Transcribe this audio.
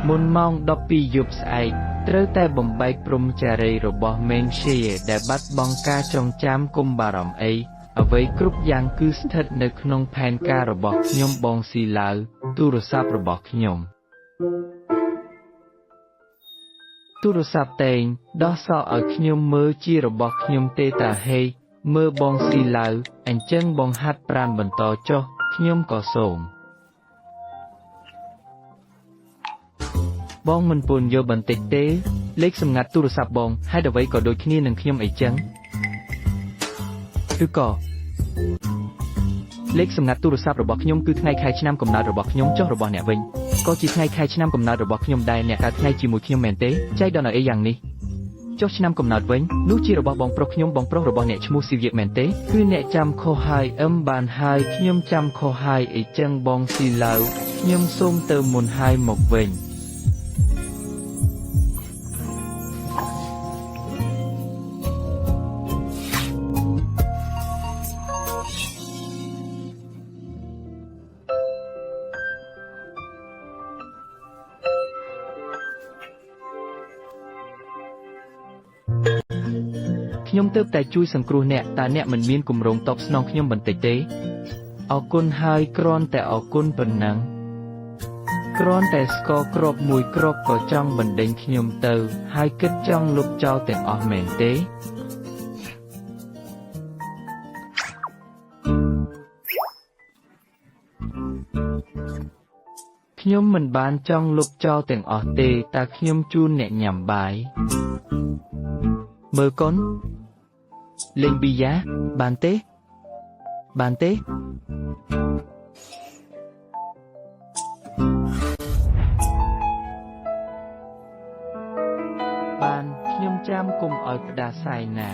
មុនម៉ោង12យប់ស្អែកត្រូវតែបំបែកព្រំចារីរបស់មេងជាដែលបាត់បង់ការចងចាំគុំបារម្ភអីអ្វីគ្រប់យ៉ាងគឺស្ថិតនៅក្នុងផែនការរបស់ខ្ញុំបងស៊ីឡាវទូរស័ព្ទរបស់ខ្ញុំទូរស័ព្ទតែងដោះសោឲ្យខ្ញុំមើលជារបស់ខ្ញុំទេតាហេមើលបងស៊ីឡាវអញ្ចឹងបងហាត់ប្រាណបន្តចុះខ្ញុំក៏សូមបងមិនពន់យកបន្តិចទេលេខសម្ងាត់ទូរស័ព្ទបងហេតុអ្វីក៏ដូចគ្នានឹងខ្ញុំអីចឹងឬក៏លេខសម្ងាត់ទូរស័ព្ទរបស់ខ្ញុំគឺថ្ងៃខែឆ្នាំកំណើតរបស់ខ្ញុំចុះរបស់អ្នកវិញក៏ជាថ្ងៃខែឆ្នាំកំណើតរបស់ខ្ញុំដែរអ្នកកើតថ្ងៃជាមួយខ្ញុំមែនទេចៃដន្យអីយ៉ាងនេះចុះឆ្នាំកំណើតវិញនោះជារបស់បងប្រុសខ្ញុំបងប្រុសរបស់អ្នកឈ្មោះស៊ីវៀកមែនទេគឺអ្នកចាំខុសហើយបានហើយខ្ញុំចាំខុសហើយអីចឹងបងស៊ីឡាវខ្ញុំសូមទៅមុនហើយមកវិញខ្ញុំទើបតែជួយសង្គ្រោះអ្នកតើអ្នកមិនមានគម្រោងតបស្នងខ្ញុំបន្តិចទេអរគុណហើយគ្រាន់តែអរគុណប៉ុណ្ណឹងគ្រាន់តែស្ករគ្រាប់មួយគ្រាប់ក៏ចង់បណ្ដេញខ្ញុំទៅហើយគិតចង់លុបចោលទាំងអស់មែនទេខ្ញុំមិនបានចង់លុបចោលទាំងអស់ទេតែខ្ញុំជូនអ្នកញ៉ាំបាយមើលកូនលេងប៊ីយ៉ាបានទេបានទេបានខ្ញុំចាំគុំឲ្យផ្ដាសាយណា